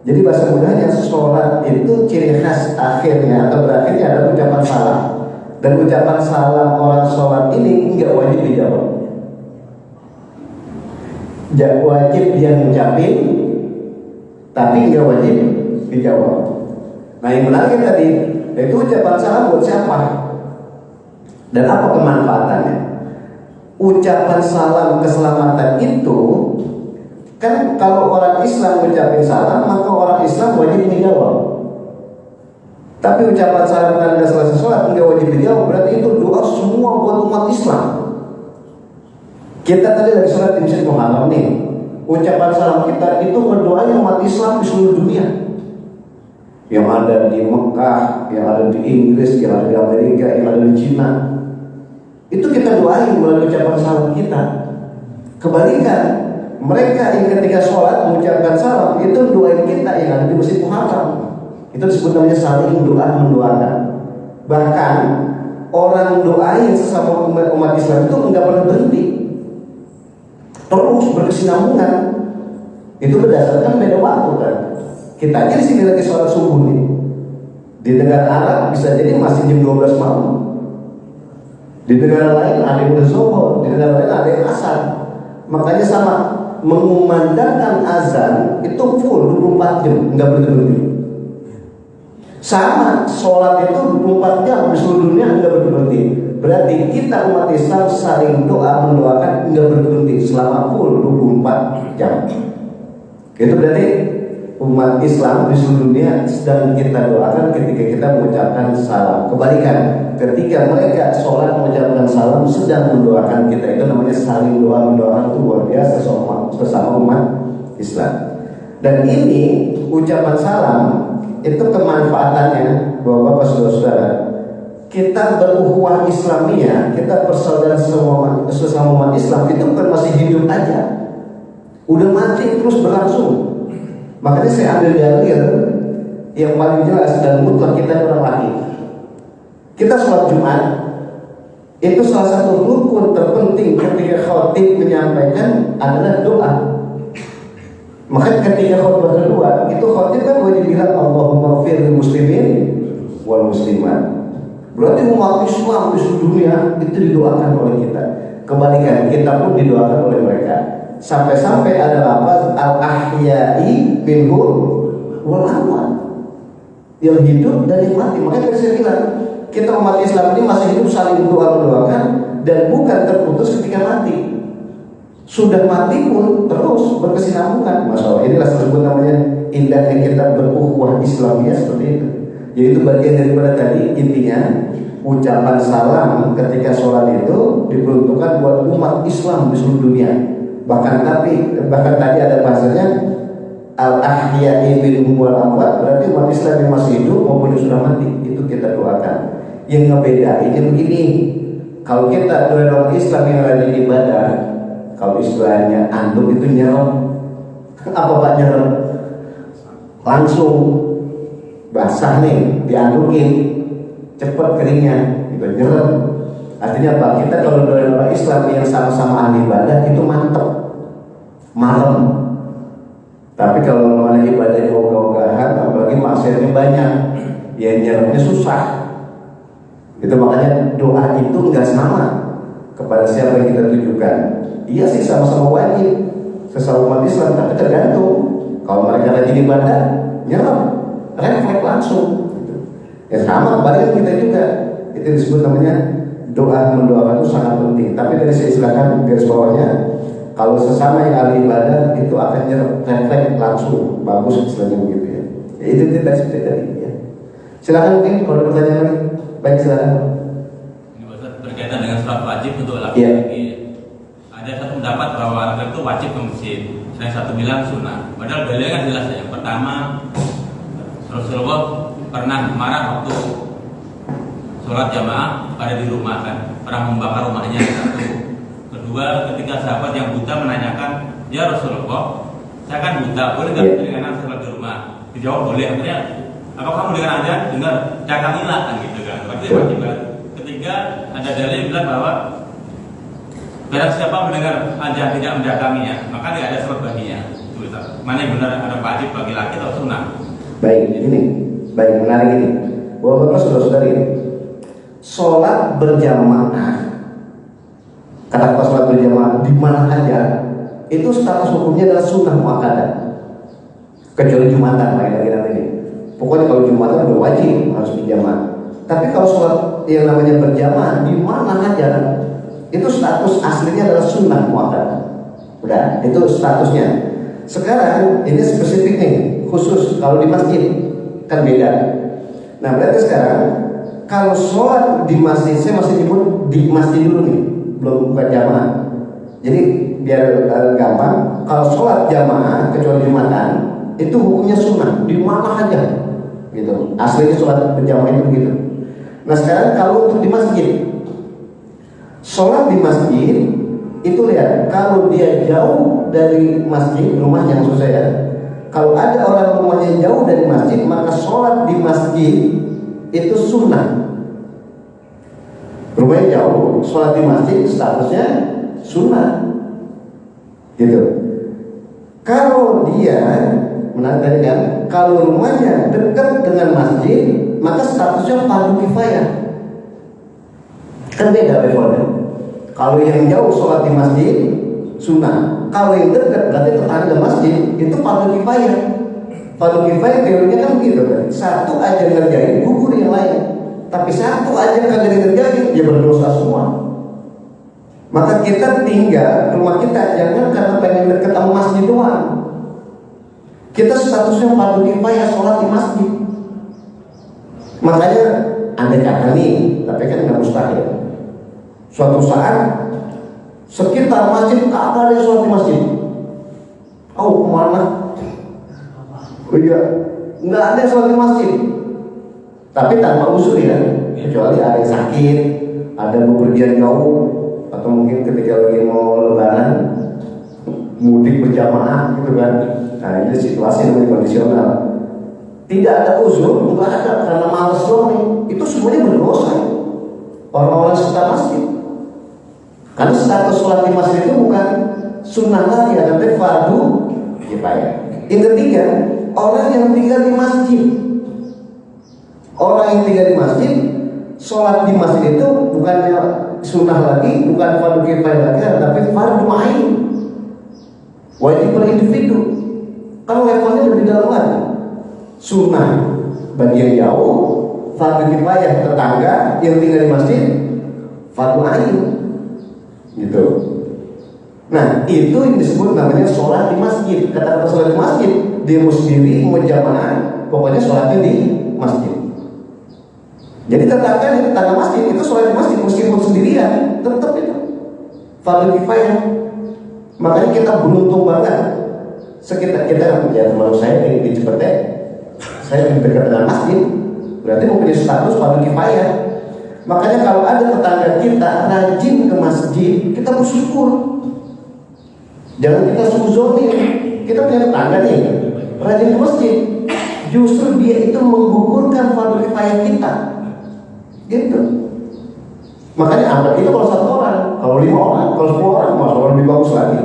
Jadi bahasa mudahnya sholat itu ciri khas akhirnya atau berakhirnya adalah ucapan salam. Dan ucapan salam orang sholat ini nggak wajib dijawab. Wajib dia ngucapin, tapi nggak wajib dijawab. Nah yang menarik tadi itu ucapan salam buat siapa dan apa kemanfaatannya? Ucapan salam keselamatan itu kan kalau orang Islam mengucapkan salam maka orang Islam wajib dijawab. Tapi ucapan salam tanda selesai sholat nggak wajib dijawab, berarti itu doa semua buat umat Islam. Kita tadi lagi sholat di Masjid Muharram nih, ucapan salam kita itu berdoanya umat Islam di seluruh dunia. Yang ada di Mekah, yang ada di Inggris, yang ada di Amerika, yang ada di Cina. Itu kita doain melalui ucapan salam kita. Kebalikan, mereka yang ketika sholat mengucapkan salam itu doain kita yang ada di Masjid Muharram. Itu disebut namanya saling doa mendoakan. Bahkan orang doain sesama umat Islam itu enggak pernah berhenti, terus berkesinambungan. Itu berdasarkan beda waktu kan. Kita aja di sini lagi sholat subuh nih. Di negara Arab bisa jadi masih jam 12 malam. Di negara lain ada yang udah zuhur, di negara lain ada yang asar. Makanya sama mengumandangkan azan itu full 24 jam, enggak berhenti. Sama sholat itu 24 jam di seluruh dunia enggak berhenti. Berarti kita umat Islam saling doa mendoakan enggak berhenti selama full 24 jam. Itu berarti umat Islam di seluruh dunia sedang kita doakan ketika kita mengucapkan salam. Kebalikan, ketika mereka sholat mengucapkan salam sedang mendoakan kita, itu namanya saling doa mendoakan. Itu luar biasa sesama umat Islam. Dan ini ucapan salam itu kemanfaatannya Bapak-bapak saudara-saudara, kita berukhuwah Islamiyah, kita persaudaraan sesama umat Islam itu bukan masih hidup aja, udah mati terus berlangsung. Makanya saya ambil dalil yang paling jelas dan mutlak kita orang laki. Kita sholat Jumat itu salah satu rukun terpenting ketika khatib menyampaikan adalah doa. Makanya ketika khutbah kedua itu khatib kan wajib bilang Allahumma ighfir lil muslimin wal muslimat. Berarti umat Islam di seluruh dunia itu didoakan oleh kita. Kebalikan, kita pun didoakan oleh mereka. Sampai-sampai ada lafaz al-ahya'i minhum wal amwat. yang hidup dan yang mati. Makanya tadi saya bilang, kita umat Islam ini masih hidup saling doa-doakan dan bukan terputus ketika mati. Sudah mati pun terus berkesinambungan. Masya Allah, inilah disebut namanya indahnya kita berukhuwah Islamiyah seperti itu. Yaitu bagian daripada tadi, intinya ucapan salam ketika sholat itu diperuntukkan buat umat Islam di seluruh dunia. Bahkan tadi ada bahasanya al-ahya'i minhum wal amwat, berarti umat Islam yang masih hidup maupun yang sudah mati itu kita doakan. Yang ngebedainnya begini, kalau kita doa Islam yang lagi ibadah, kalau istilahnya anduk itu nyerap. Apa Pak nyerap? Langsung basah nih, diandukin, cepat keringnya, itu nyerap. Artinya apa? Kita kalau doa Islam yang sama-sama ahli ibadah itu mantep, malam. Tapi kalau lagi ibadahnya ogah-ogahan, apalagi maksiatnya banyak, ya nyerapnya susah. Itu makanya doa itu nggak sama kepada siapa yang kita tujukan. Iya sih sama-sama wajib sesama umat Islam, tapi tergantung. Kalau mereka lagi ibadah, nyerap, refleks langsung. Ya sama kebalikan kita juga. Itu disebut namanya doa mendoakan itu sangat penting. Tapi dari saya silakan garis bawahnya, kalau sesama yang ahli ibadah itu akan nyerap, refleks langsung. Bagus istilahnya begitu ya. Ya itu tidak seperti tadi ya. Silakan mungkin kalau ada pertanyaan lagi. Baik, silakan. Ini berkaitan dengan sholat wajib untuk laki-laki. Ada satu pendapat bahwa laki-laki itu wajib ke masjid. Yang satu bilang sunnah. Padahal dalilnya kan jelas ya. Pertama, Rasulullah pernah marah waktu sholat jamaah pada di rumah kan, pernah membakar rumahnya. Satu. Kedua, ketika sahabat yang buta menanyakan, ya Rasulullah, saya kan buta, boleh nggak dengan anak sholat di rumah? Dijawab boleh. Artinya, apa kamu dengan aja dengar dagangilah kan gitu kan? Berarti wajib kan. Ketiga, ada dalil yang bilang bahwa barang siapa mendengar aja tidak mendaganginya, maka tidak ada sholat baginya. Mana yang benar, ada wajib bagi laki atau sunnah? Baik, ini baik, menarik ini. Bapak-bapak, saudara-saudari, sholat berjamaah, kata sholat berjamaah di mana aja, itu status hukumnya adalah sunnah muakkadah. Kecuali Jumatan, lagi ini. Pokoknya kalau Jumatan udah wajib harus berjamaah. Tapi kalau sholat yang namanya berjamaah di mana aja, itu status aslinya adalah sunnah muakkadah. Udah, itu statusnya. Sekarang ini spesifik nih, khusus kalau di masjid kan beda. Nah berarti sekarang kalau sholat di masjid, saya masih nyebut di masjid dulu nih, belum bukan jamaah. Jadi biar gampang, kalau sholat jamaah kecuali Jumatan itu hukumnya sunnah di mana aja, gitu. Aslinya sholat berjamaah itu begitu. Nah sekarang kalau untuk di masjid, sholat di masjid itu lihat, kalau dia jauh dari masjid, rumahnya maksud saya, kalau ada orang rumahnya jauh dari masjid, maka sholat di masjid itu sunnah. Rumahnya jauh, sholat di masjid statusnya sunnah, gitu. Kalau dia menarik tadi kan, kalau rumahnya dekat dengan masjid, maka statusnya fardu kifayah. Kan beda levelnya. Kalau yang jauh sholat di masjid sunnah, kalau yang dekat berarti tetangga masjid itu fardu kifayah. Fardu kifayah teorinya kan begitu kan. Satu aja ngerjain, gugur yang lain. Tapi satu aja kagak ngerjain, dia berdosa semua. Maka kita tinggal rumah kita jangan karena pengen dekat sama masjid doang. Kita statusnya fardu kifayah sholat di masjid. Makanya ada kata nih, tapi kan nggak mustahil. Suatu saat sekitar masjid tak ada yang sholat di masjid. Oh kemana? Oh iya, nggak ada yang sholat di masjid. Tapi tanpa usul ya, kecuali ada yang sakit, ada bepergian jauh, atau mungkin ketika lagi mau lebaran, mudik berjamaah gitu kan. Nah ini situasi yang kondisional. Tidak ada usul, nggak ada karena malas doang nih. Itu semuanya berdosa. Orang-orang sekitar masjid. Karena status sholat di masjid itu bukan sunnah lagi, tapi fardu kifayah. Yang ketiga, orang yang tinggal di masjid. Orang yang tinggal di masjid, sholat di masjid itu bukannya sunnah lagi, bukan fardu kifayah lagi, tapi fardu ain. Wajib per individu. Kalau levelnya lebih dalam lagi, sunnah bagi yang jauh fardu kifayah, tetangga yang tinggal di masjid fardu ain gitu. Nah itu yang disebut namanya sholat di masjid. Kata-kata sholat di masjid, dia mau sendiri mau jamaah, pokoknya sholatnya di masjid. Jadi tetangga masjid itu sholat di masjid meskipun sendirian, tetap itu fardu kifayah. Makanya kita beruntung banget. Sekitar kita ya teman saya di Cipete, saya dekat dengan masjid, berarti mempunyai status fardu kifayah. Makanya kalau ada tetangga kita rajin ke masjid, kita bersyukur. Jangan kita suzoni. Kita punya tetangga nih rajin ke masjid, justru dia itu menggugurkan fardu kifayah kita, gitu. Makanya angkat itu kalau 1 orang, kalau 5 orang, kalau 10 orang, malah lebih bagus lagi.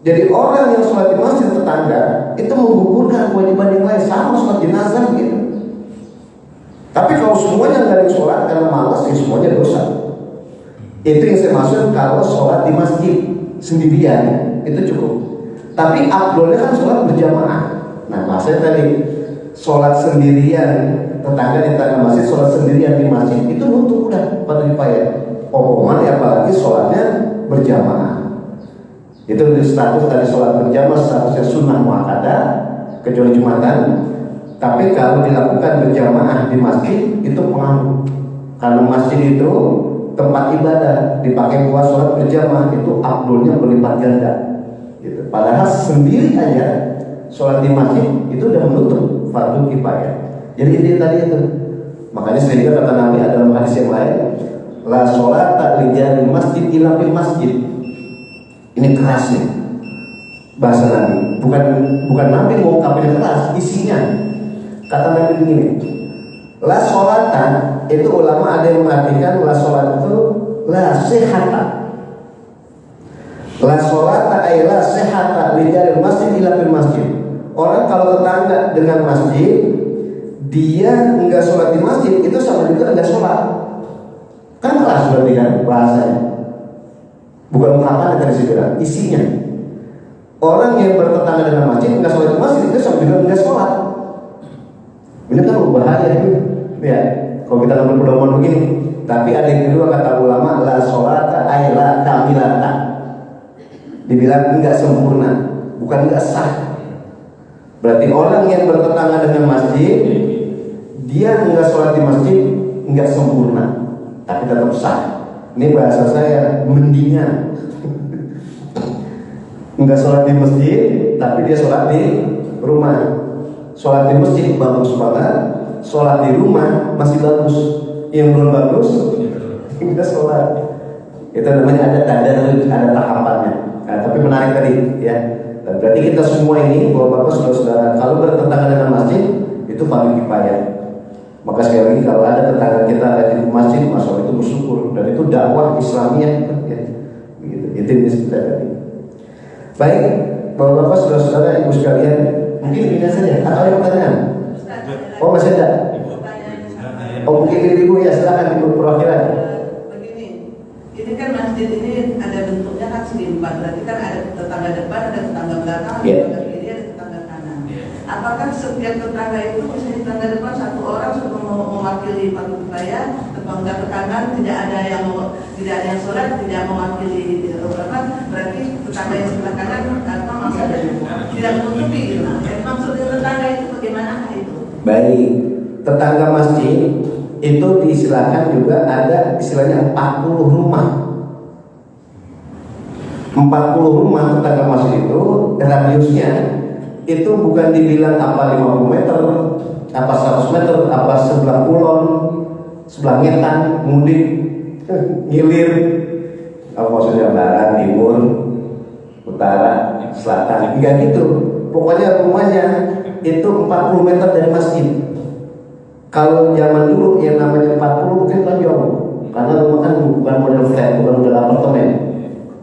Jadi orang yang sholat di masjid tetangga itu menggugurkan kewajiban yang lain, sama sholat jenazah gitu. Tapi kalau semuanya nggak ada sholat karena malas, ya semuanya dosa. Itu yang saya maksud kalau sholat di masjid sendirian itu cukup. Tapi afdolnya kan sholat berjamaah. Nah maksudnya tadi sholat sendirian, tetangga di tetangga masjid sholat sendirian di masjid itu nutup udah pada dipayah. Omongan ya apalagi sholatnya berjamaah. Itu status dari sholat berjamaah statusnya sunnah muakkadah kecuali Jumatan. Tapi kalau dilakukan berjamaah di masjid itu pengaruh. Karena masjid itu tempat ibadah, dipakai buat sholat berjamaah itu afdolnya berlipat ganda. Gitu. Padahal sendiri aja sholat di masjid itu udah menutup fardu kifayah. Jadi ini tadi itu. Makanya sehingga kata Nabi dalam hadis yang lain, la sholata li jaril masjid illa fil masjid. Ini keras nih bahasa Nabi. Bukan Nabi mau ungkapin keras, isinya. Kata Nabi begini, la sholata itu ulama ada yang mengartikan la sholat itu la sehata. La sholata ay la sehata li jaril masjid illa fil masjid. Orang kalau tetangga dengan masjid, dia enggak sholat di masjid, itu sama juga enggak sholat. Kan keras berarti kan bahasanya. Bukan ungkapan dari segera, isinya. Orang yang bertetangga dengan masjid enggak sholat di masjid, itu sama juga enggak sholat. Ini kan berbahaya ya. Kalau kita ngambil pedoman begini. Tapi ada yang kedua kata ulama, la sholata ay la kamilata. Dibilang enggak sempurna, bukan enggak sah. Berarti orang yang bertetangga dengan masjid, dia enggak sholat di masjid, enggak sempurna, tapi tetap sah. Ini bahasa saya mendingan. Enggak sholat di masjid, tapi dia sholat di rumah. Sholat di masjid bagus banget, sholat di rumah masih bagus. Yang belum bagus, enggak sholat. Itu namanya ada tahapannya. Nah, tapi menarik tadi, ya. Berarti kita semua ini, bapak-bapak, saudara-saudara, kalau bertetangga dengan masjid itu fardu kifayah. Maka sekali lagi kalau ada tetangga kita ada di masjid, masalah itu bersyukur dan itu dakwah Islamiyah. Ya. Begitu. Itu yang kita tadi. Baik, bapak-bapak, saudara-saudara, ibu sekalian, mungkin ini saja. Atau ada pertanyaan? Oh masih ada. Oh mungkin ibu ya silakan ibu perwakilan. Ini kan masjid ini ada bentuknya kan segi empat, berarti kan ada tetangga depan, ada tetangga belakang, ada tetangga kiri, ada tetangga kanan. Apakah setiap tetangga itu misalnya tetangga depan satu orang sudah mewakili fardu kifayah, tetangga ke kanan tidak ada yang sholat, tidak mewakili apa? Berarti tetangga yang sebelah kanan apa maksudnya tidak menutupi gitu. Maksudnya tetangga itu bagaimana itu? Baik, tetangga masjid itu diistilahkan juga ada istilahnya 40 rumah. 40 rumah tetangga masjid itu radiusnya itu bukan dibilang apa 50 meter, apa 100 meter, apa sebelah kulon, sebelah ngetan, mudik, ngilir, apa maksudnya barat, timur, utara, selatan, enggak gitu. Pokoknya rumahnya itu 40 meter dari masjid. Kalau zaman dulu yang namanya 40 mungkin kan jauh, karena rumah kan bukan model flat, bukan model apartemen.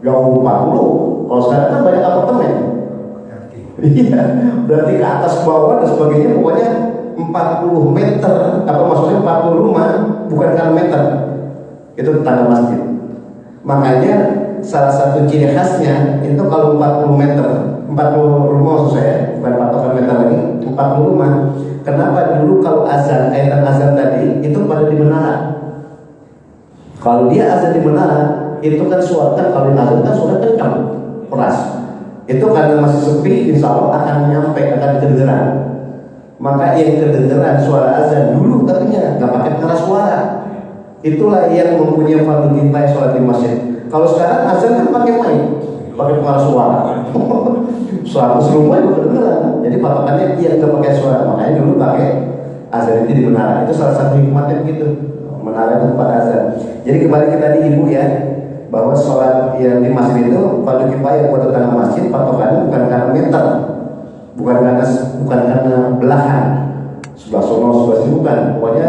Jauh 40. Kalau sekarang kan banyak apartemen. Iya, berarti ke atas bawah dan sebagainya, pokoknya 40 meter. Apa maksudnya 40 rumah, bukan kan meter. Itu tetangga masjid. Makanya salah satu ciri khasnya itu kalau 40 meter, 40 rumah maksud saya, bukan patokan meter lagi, 40 rumah. Kenapa dulu kalau azan, kaitan azan tadi itu pada di menara. Kalau dia azan di menara, itu kan suara kan, kalau azan kan suara kencang, keras. Itu karena masih sepi, insya Allah akan nyampe, akan kedengeran. Maka yang kedengeran suara azan dulu katanya nggak pakai pengeras suara. Itulah yang mempunyai fardu kifayah sholat di masjid. Kalau sekarang azan kan pakai mic, pakai pengeras suara. Suara serumah itu kedengeran. Jadi patokannya dia nggak pakai suara. Makanya dulu pakai azan itu di menara. Itu salah satu hikmahnya begitu. Menara itu tempat azan. Jadi kembali ke tadi ibu ya, bahwa sholat yang di masjid itu fardu kifayah buat tetangga masjid. Patokannya bukan karena meter, bukan karena belahan, sebelah sono sebelah sini, bukan. Pokoknya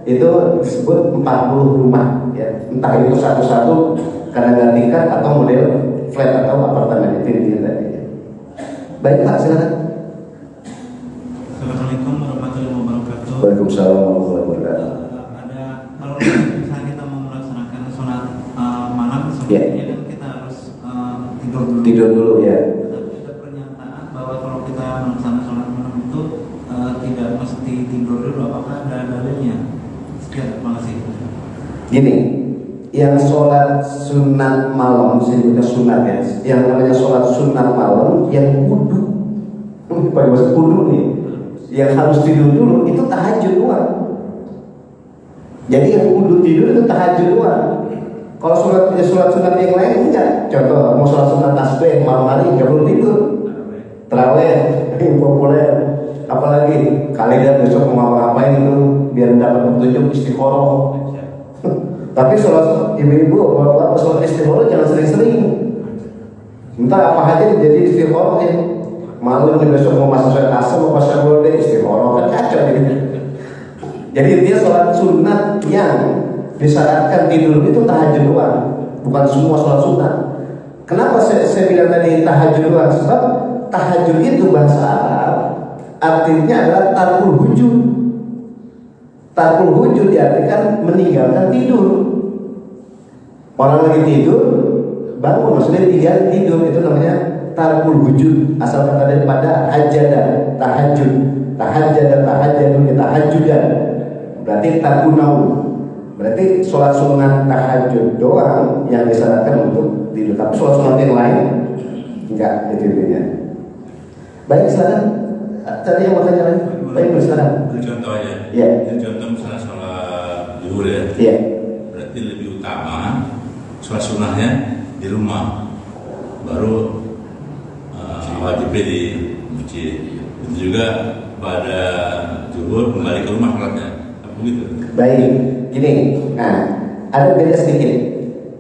itu disebut 40 rumah ya. Entah itu satu-satu karena ganti tingkat atau model flat atau apartemen, itu intinya tadi. Baik Pak, silakan. Assalamualaikum warahmatullahi wabarakatuh. Waalaikumsalam warahmatullahi wabarakatuh. Ada kalau misalnya kita mau melaksanakan sholat malam sebelumnya kan kita harus tidur dulu. Tidur dulu ya. Tapi ada pernyataan bahwa kalau kita melaksanakan sholat malam itu tidak mesti tidur dulu. Apakah ada dalilnya? Sekian, terima kasih. Gini, yang sholat sunat malam, sebutnya sunat ya. Yang namanya sholat sunat malam yang kudu, pada bahasa kudu nih, yang harus tidur dulu itu tahajud doang. Jadi yang kudu tidur itu tahajud doang. Kalau sholat sunat yang lain enggak. Contoh mau sholat sunat tasbih malam hari nggak perlu tidur. Terawih yang populer. Apalagi kalian besok mau ngapain itu biar dapat petunjuk istikharah. Tapi sholat ibu-ibu bapak sholat istikharah jangan sering-sering. Entah apa aja jadi istikharah ya. Malam nih besok mau masuk sholat asar mau pasang gorden istikharah kan kacau jadi. Jadi dia sholat sunat yang disyaratkan tidur itu tahajud doang, bukan semua sholat sunat. Kenapa saya bilang tadi tahajud doang? Sebab tahajud itu bahasa Arab artinya adalah tarkul hujud. Tarkul hujud diartikan meninggalkan tidur. Orang lagi tidur bangun, maksudnya dia tidur, itu namanya tarkul hujud. Asal kata daripada hajada, tahajud, tahajudun, tahajudan. Berarti tarkunau. Berarti sholat sunat tahajud doang yang disyaratkan untuk tidur. Tapi sholat sunat yang lain enggak, itu intinya. Baik, silakan. Tadi yang mau tanya lagi. Baik, silakan. Contoh aja. Iya. Contoh misalnya sholat zuhur ya. Iya. Berarti lebih utama sholat sunnahnya di rumah, baru wajibnya di masjid. Itu juga pada zuhur kembali ke rumah sholatnya. Apa begitu? Baik, gini. Nah, ada beda sedikit.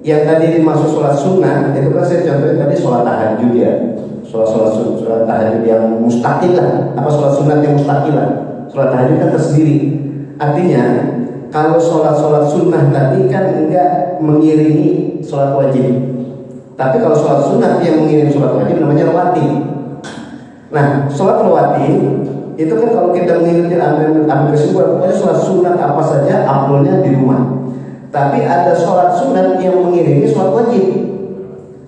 Yang tadi dimaksud sholat sunnah itu kan saya contohin tadi sholat tahajud ya. Sholat tahajud yang mustaqil lah. Apa sholat sunat yang mustaqil lah? Sholat tahajud kan tersendiri. Artinya kalau sholat sunnah tadi kan enggak mengiringi sholat wajib. Tapi kalau sholat sunat yang mengiringi sholat wajib namanya rawatib. Nah, sholat rawatib itu kan kalau kita mengikuti ambil kesimpulan, pokoknya sholat sunat apa saja amalnya di rumah. Tapi ada sholat sunat yang mengiringi sholat wajib.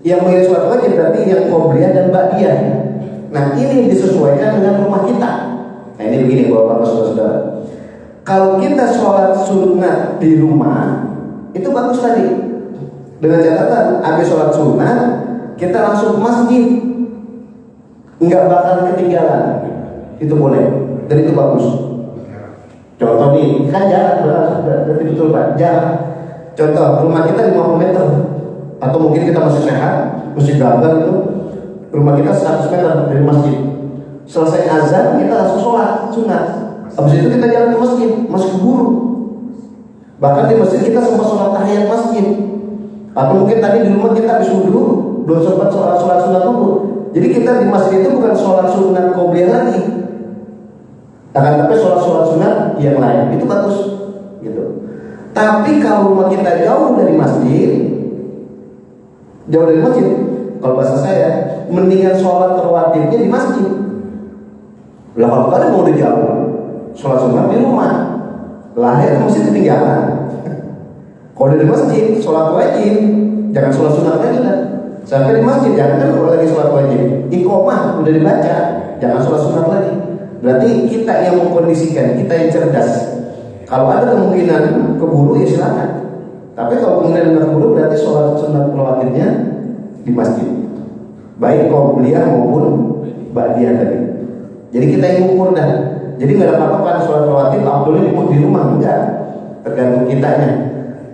Yang mengiringi sholat wajib berarti yang qobliyah dan ba'diyah. Nah, ini disesuaikan dengan rumah kita. Nah, ini begini bapak-bapak saudara-saudara. Kalau kita sholat sunat di rumah itu bagus tadi. Dengan catatan habis sholat sunat kita langsung ke masjid, nggak bakal ketinggalan. Itu boleh dan itu bagus. Contoh nih, kan jarak berarti betul Pak, jarak. Contoh rumah kita 50 meter, atau mungkin kita masih sehat, masih gagah gitu. Rumah kita 100 meter dari masjid. Selesai azan kita langsung sholat sunat. Habis itu kita jalan ke masjid, masih keburu. Bahkan di masjid kita sempat sholat tahiyat masjid. Atau mungkin tadi di rumah kita habis wudu, belum sempat sholat sunat dulu. Jadi kita di masjid itu bukan sholat sunat qobliyah lagi, akan tapi sholat sunat yang lain itu bagus, gitu. Tapi kalau rumah kita jauh dari masjid, kalau bahasa saya, mendingan sholat rawatibnya di masjid. Lah kalau kalian mau di jauh, sholat sunat di rumah, lahir masjid ketinggalan. Kalau di masjid, sholat wajib, jangan sholat sunat lagi lah. Sampai di masjid, jangan kan kalau lagi sholat wajib, iqomah udah dibaca, jangan sholat sunat lagi. Berarti kita yang mengkondisikan, kita yang cerdas. Kalau ada kemungkinan keburu ya silakan. Tapi kalau kemungkinan keburu berarti sholat sunat rawatibnya di masjid. Baik qobliyah maupun ba'diyah tadi. Jadi kita yang ukur dah. Jadi nggak ada apa-apa kan sholat rawatib afdolnya di rumah, enggak. Tergantung kitanya.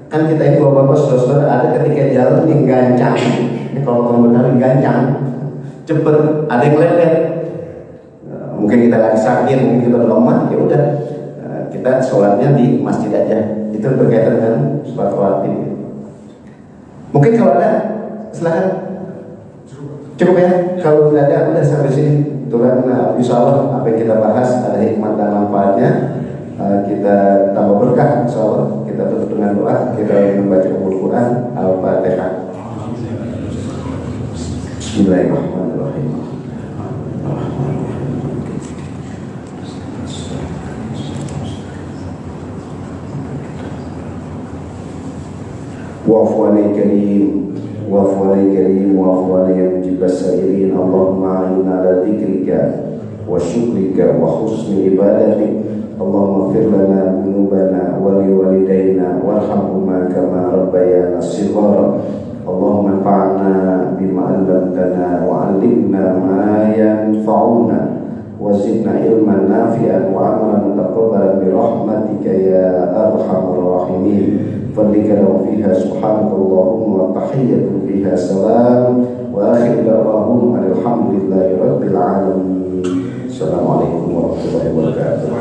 Kan kita ini bapak-bapak saudara ada ketika jalan yang gancang. Ini kalau orang benar gancang, cepet, ada yang lelet. Mungkin kita lagi sakit, mungkin kita lemah, ya udah kita sholatnya di masjid aja. Itu berkaitan dengan sholat rawatib. Mungkin kalau ada, silakan. Cukup ya. Kalau tidak ada, udah sampai sini. Tuhan, insya Allah apa yang kita bahas ada hikmah dan manfaatnya. Kita tambah berkah, insya Allah. Kita tutup dengan doa. Kita membaca Al-Quran, Al-Fatihah. Bismillahirrahmanirrahim. Wa'fu 'alal karim, wa'fu 'alal karim, wa'fu 'alal mujib as-sa'irin. Allahumma a'inna 'ala dzikrika wa syukrika wa husni ibadatik. Allahumma ighfir lana dzunubana wa li walidayna warhamhuma kama rabbayana shighara. Allahumma anfa'na bima 'allamtana wa 'allimna ma yanfa'una wa zidna ilman nafi'an wa 'amalan mutaqabbalan bi rahmatika ya arhamar rahimin. Fadlika lahu fiha subhanakallahumma wa tahiyyatu fiha salam wa akhir da'wahum alhamdulillahi rabbil alamin. Assalamualaikum warahmatullahi wabarakatuh.